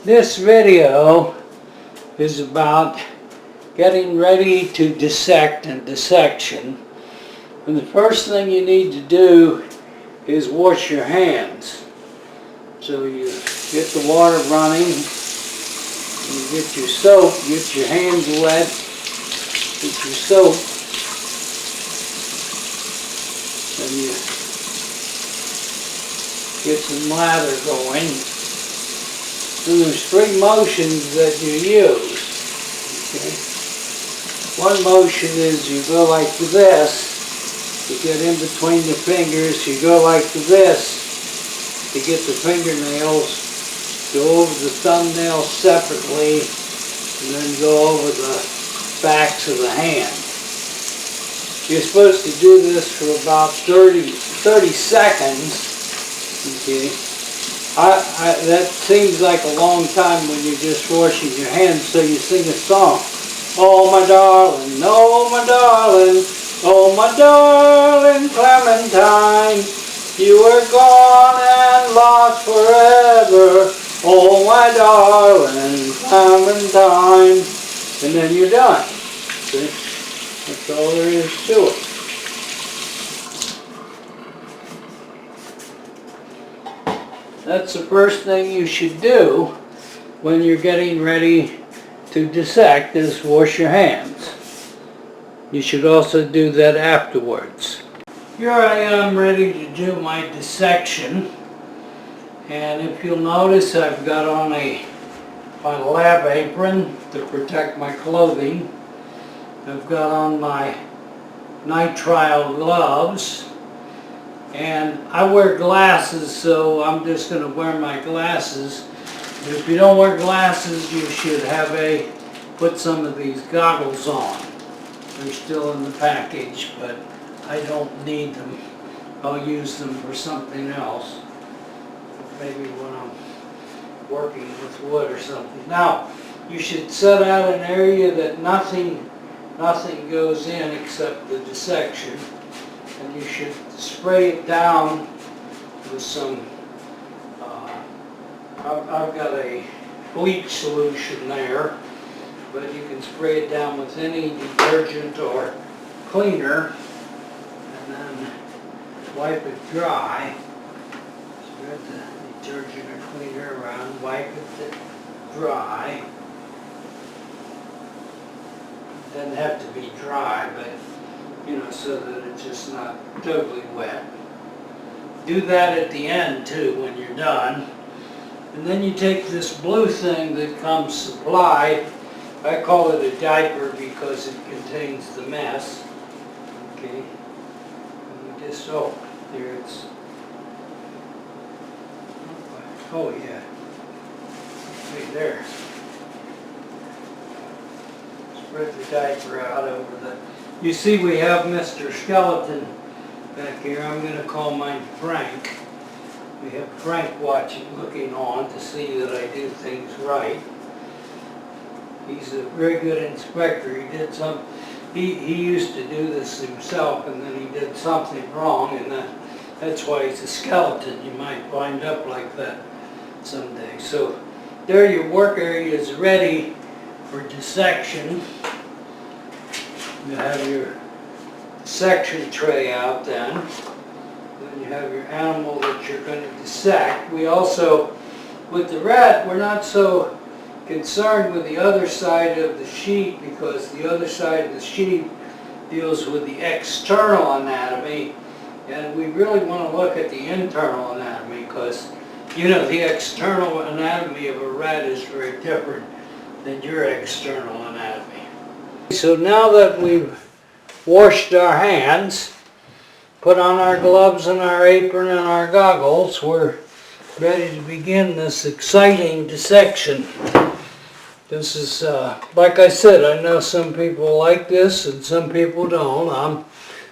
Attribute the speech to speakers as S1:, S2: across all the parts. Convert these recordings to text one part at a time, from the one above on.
S1: This video is about getting ready to dissect and dissection. And the first thing you need to do is wash your hands. So you get the water running, you get your soap, get your hands wet, get your soap, and you get some lather going. And there's three motions that you use. Okay? One motion is you go like this, you get in between the fingers, you go like this, to get the fingernails, go over the thumbnails separately, and then go over the backs of the hand. You're supposed to do this for about 30 seconds. Okay. That seems like a long time when you're just washing your hands, so you sing a song. Oh my darling, oh my darling, oh my darling Clementine, you were gone and lost forever, oh my darling Clementine. And then you're done. See? That's all there is to it. That's the first thing you should do when you're getting ready to dissect, is wash your hands. You should also do that afterwards. Here I am ready to do my dissection, and if you'll notice, I've got on my lab apron to protect my clothing. I've got on my nitrile gloves, and I wear glasses, so I'm just going to wear my glasses. But if you don't wear glasses, you should put some of these goggles on. They're still in the package, but I don't need them. I'll use them for something else. Maybe when I'm working with wood or something. Now, you should set out an area that nothing goes in except the dissection. And you should spray it down with some, I've got a bleach solution there, but you can spray it down with any detergent or cleaner, and then wipe it dry. Spread the detergent or cleaner around, wipe it dry. It doesn't have to be dry, but so that it's just not totally wet. Do that at the end too when you're done. And then you take this blue thing that comes supplied. I call it a diaper because it contains the mess. Okay. And you just, there it's, oh yeah, right there. Spread the diaper out over the, you see we have Mr. Skeleton back here. I'm going to call mine Frank. We have Frank looking on to see that I do things right. He's a very good inspector. He used to do this himself, and then he did something wrong, and that's why he's a skeleton. You might wind up like that someday. So there, your work area is ready for dissection. You have your dissection tray out then. Then you have your animal that you're going to dissect. We also, with the rat, we're not so concerned with the other side of the sheet, because the other side of the sheet deals with the external anatomy, and we really want to look at the internal anatomy, because the external anatomy of a rat is very different than your external anatomy. So now that we've washed our hands, put on our gloves and our apron and our goggles, we're ready to begin this exciting dissection. This is, like I said, I know some people like this and some people don't. I'm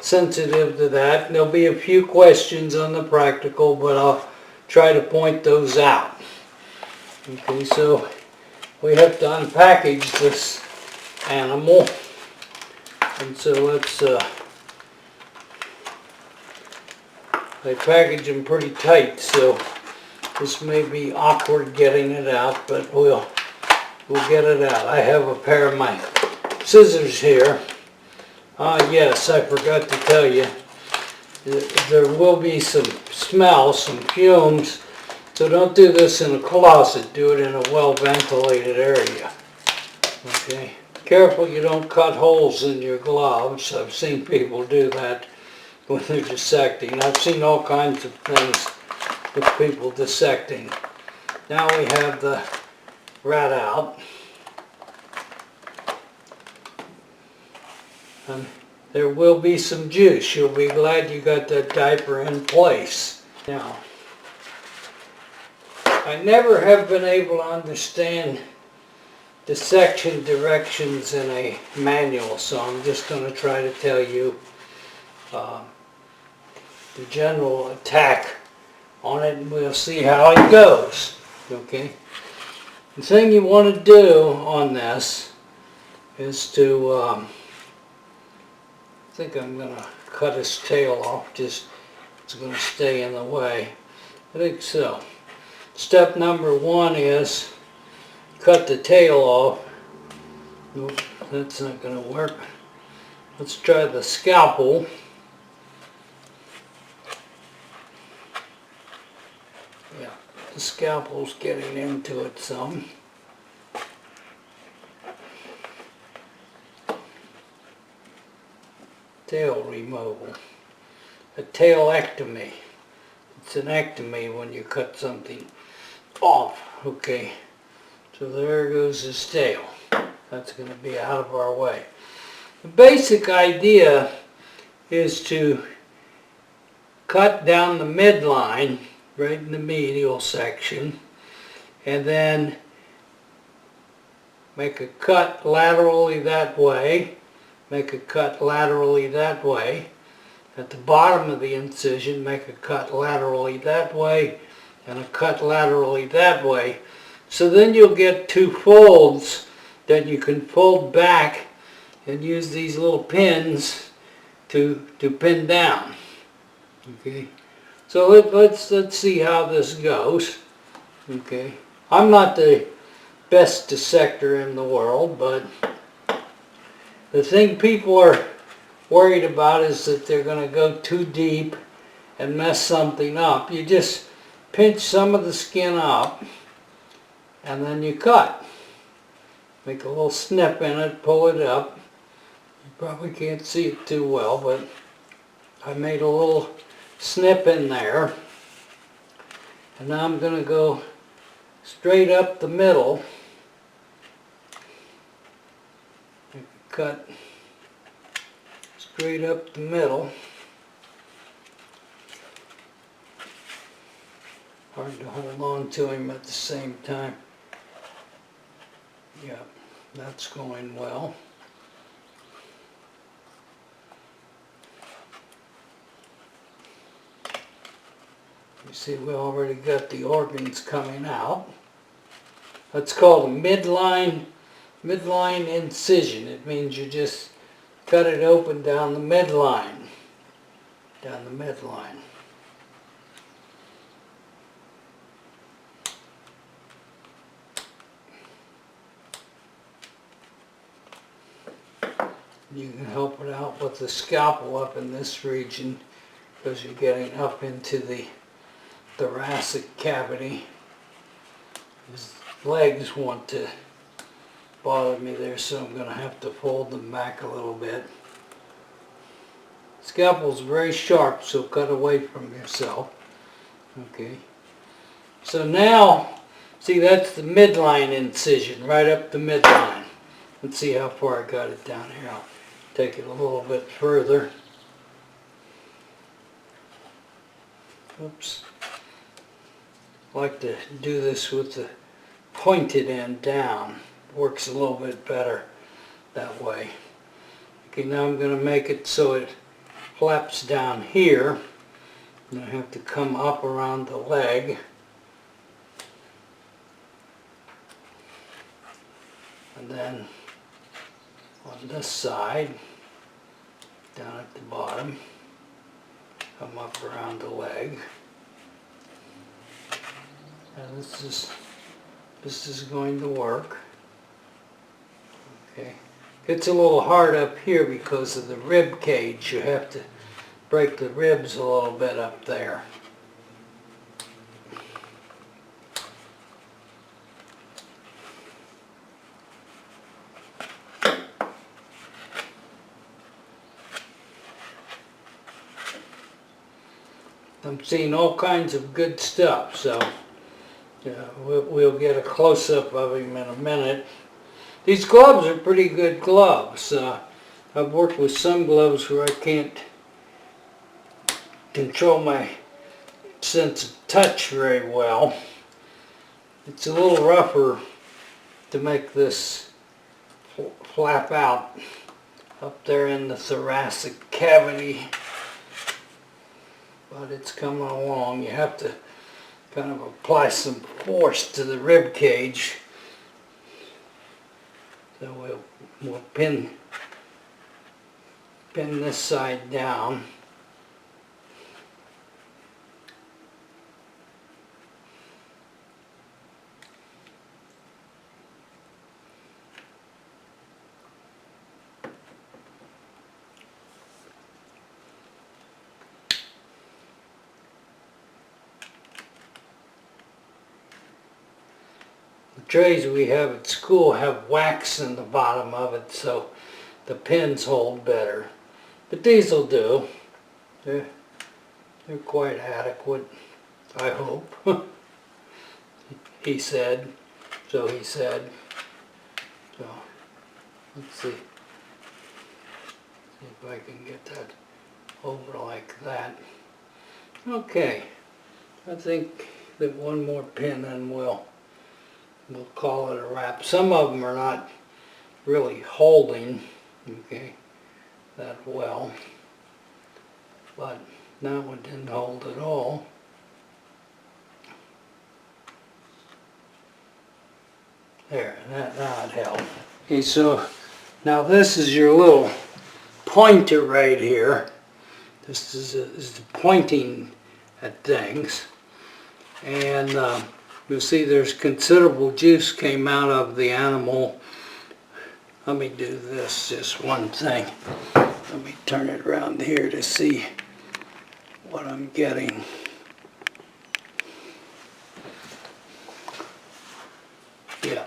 S1: sensitive to that. There'll be a few questions on the practical, but I'll try to point those out. Okay, so we have to unpackage this animal, and so let's I package them pretty tight, so This may be awkward getting it out, but we'll get it out. I have a pair of my scissors here. Yes, I forgot to tell you. There will be some smell, some fumes. So don't do this in a closet. Do it in a well-ventilated area. Okay. Careful you don't cut holes in your gloves. I've seen people do that when they're dissecting. I've seen all kinds of things with people dissecting. Now we have the rat out. And there will be some juice. You'll be glad you got that diaper in place. Now, I never have been able to understand dissection directions in a manual, so I'm just going to try to tell you the general attack on it, and we'll see how it goes. Okay. The thing you want to do on this is to, I think I'm going to cut his tail off, just it's going to stay in the way. I think so. Step number 1 is cut the tail off. Nope, that's not going to work. Let's try the scalpel. Yeah, the scalpel's getting into it some. Tail removal. A tailectomy. It's an ectomy when you cut something off. Okay. So there goes his tail. That's going to be out of our way. The basic idea is to cut down the midline, right in the medial section, and then make a cut laterally that way, make a cut laterally that way. At the bottom of the incision, make a cut laterally that way, and a cut laterally that way. So then you'll get 2 folds that you can fold back and use these little pins to pin down. Okay, so let's see how this goes. Okay, I'm not the best dissector in the world, but the thing people are worried about is that they're going to go too deep and mess something up. You just pinch some of the skin up and then you cut. Make a little snip in it, pull it up. You probably can't see it too well, but I made a little snip in there. And now I'm going to go straight up the middle. Cut straight up the middle. Hard to hold on to him at the same time. Yeah, that's going well. You see, we already got the organs coming out. That's called a midline incision. It means you just cut it open down the midline. Down the midline. You can help it out with the scalpel up in this region because you're getting up into the thoracic cavity. His legs want to bother me there, so I'm going to have to fold them back a little bit. Scalpel's very sharp, so cut away from yourself. Okay. So now, see, that's the midline incision, right up the midline. Let's see how far I got it down here. I'll take it a little bit further. Oops. I like to do this with the pointed end down. Works a little bit better that way. Okay, now I'm going to make it so it flaps down here. And I have to come up around the leg. And then on this side, down at the bottom, come up around the leg. And this is going to work. Okay. It's a little hard up here because of the rib cage. You have to break the ribs a little bit up there. I'm seeing all kinds of good stuff, so we'll get a close-up of him in a minute. These gloves are pretty good gloves. I've worked with some gloves where I can't control my sense of touch very well. It's a little rougher to make this flap out up there in the thoracic cavity, but it's coming along. You have to kind of apply some force to the rib cage. So we'll pin this side down. The trays we have at school have wax in the bottom of it, so the pins hold better. But these will do. They're quite adequate, I hope. He said. So he said. So let's see. See if I can get that over like that. Okay. I think that one more pin and we'll call it a wrap. Some of them are not really holding, okay, that well, but that one didn't hold at all. There, now it held. Okay, so now this is your little pointer right here. This is pointing at things, and you'll see there's considerable juice came out of the animal. Let me do this, just one thing. Let me turn it around here to see what I'm getting. Yeah.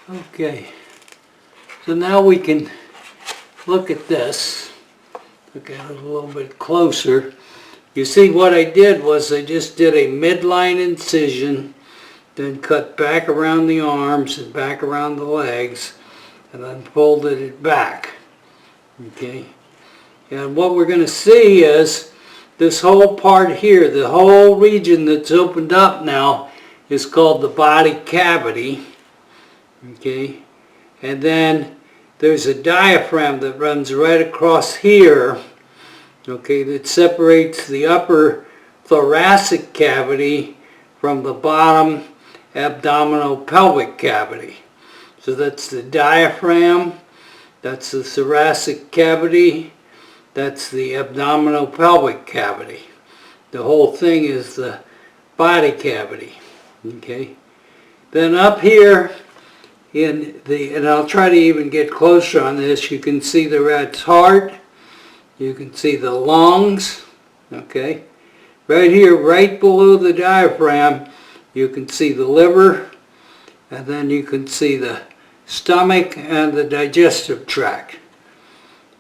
S1: Okay. So now we can look at this. Look at it a little bit closer. You see what I did was I just did a midline incision, then cut back around the arms and back around the legs, and then folded it back. Okay? And what we're going to see is this whole part here, the whole region that's opened up now is called the body cavity. Okay? And then there's a diaphragm that runs right across here, okay, that separates the upper thoracic cavity from the bottom abdominopelvic cavity. So that's the diaphragm, that's the thoracic cavity, that's the abdominopelvic cavity. The whole thing is the body cavity. Okay. Then up here in the, and I'll try to even get closer on this, you can see the rat's heart, you can see the lungs, okay. Right here, right below the diaphragm, you can see the liver, and then you can see the stomach and the digestive tract.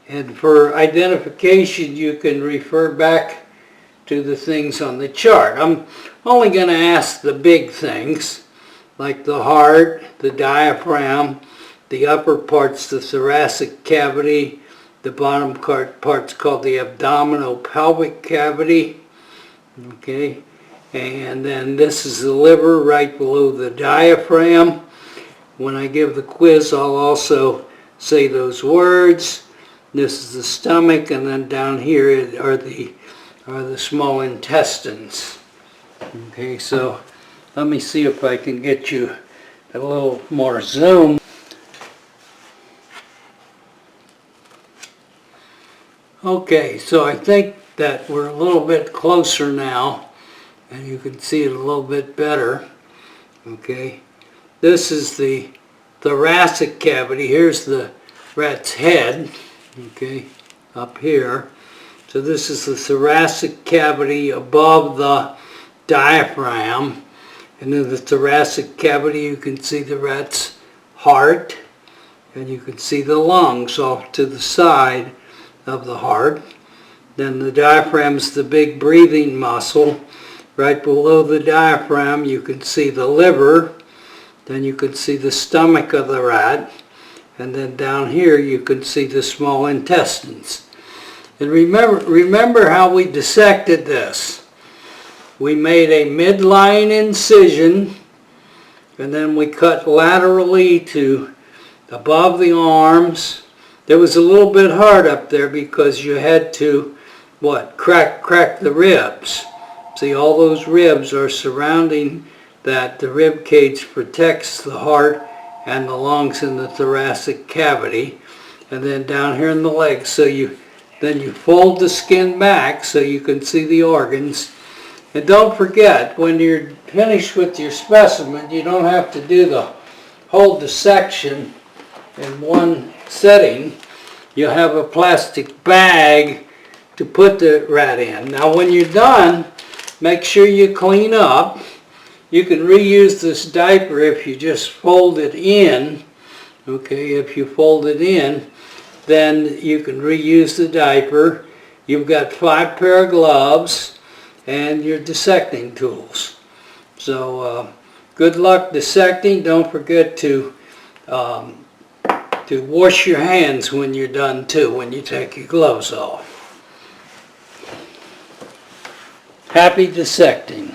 S1: And for identification, you can refer back to the things on the chart. I'm only going to ask the big things, like the heart, the diaphragm, the upper part's the thoracic cavity, the bottom part's called the abdominopelvic cavity. Okay, and then this is the liver right below the diaphragm. When I give the quiz, I'll also say those words. This is the stomach, and then down here are the small intestines. Okay, so let me see if I can get you a little more zoom. Okay, so I think that we're a little bit closer now, and you can see it a little bit better. Okay, this is the thoracic cavity. Here's the rat's head, okay, up here. So this is the thoracic cavity above the diaphragm. And in the thoracic cavity you can see the rat's heart, and you can see the lungs off to the side of the heart. Then the diaphragm is the big breathing muscle. Right below the diaphragm you can see the liver. Then you can see the stomach of the rat. And then down here you can see the small intestines. And remember how we dissected this. We made a midline incision, and then we cut laterally to above the arms. There was a little bit hard up there because you had to, crack the ribs. See, all those ribs are surrounding that. The rib cage protects the heart and the lungs in the thoracic cavity. And then down here in the legs, then you fold the skin back so you can see the organs. And don't forget, when you're finished with your specimen, you don't have to do the whole dissection in one setting. You'll have a plastic bag to put the rat in. Now when you're done, make sure you clean up. You can reuse this diaper if you just fold it in. Okay, if you fold it in, then you can reuse the diaper. You've got 5 pair of gloves and your dissecting tools. So good luck dissecting. Don't forget to wash your hands when you're done too, when you take your gloves off. Happy dissecting.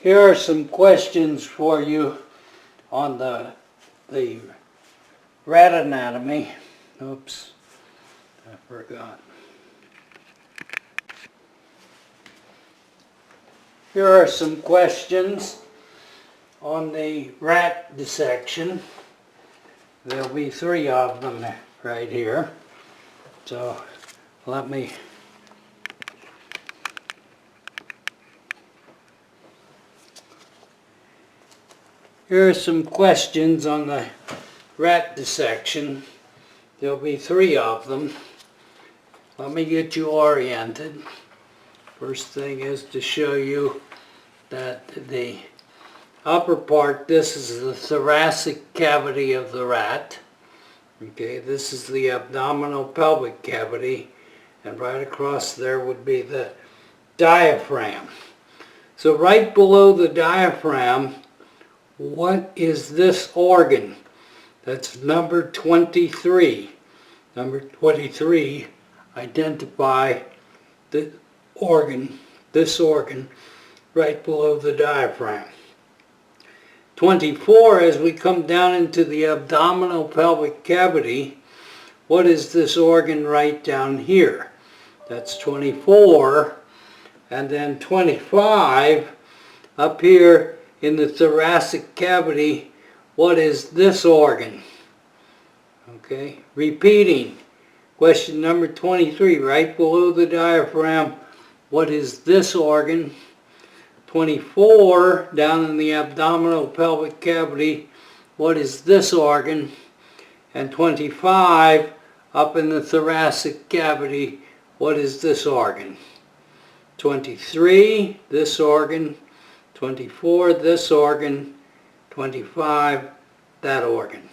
S1: Here are some questions for you on the rat anatomy. Oops, I forgot. Here are some questions on the rat dissection. There'll be 3 of them right here. So let me Here are some questions on the rat dissection. There'll be 3 of them. Let me get you oriented. First thing is to show you that the upper part, this is the thoracic cavity of the rat. Okay, this is the abdominal pelvic cavity, and right across there would be the diaphragm. So right below the diaphragm, what is this organ? That's number 23. Number 23, identify the organ, this organ, right below the diaphragm. 24, as we come down into the abdominal pelvic cavity, what is this organ right down here? That's 24. And then 25, up here in the thoracic cavity, what is this organ? Okay, repeating. Question number 23, right below the diaphragm, what is this organ? 24, down in the abdominal pelvic cavity, what is this organ? And 25, up in the thoracic cavity, what is this organ? 23, this organ. 24, this organ. 25, that organ.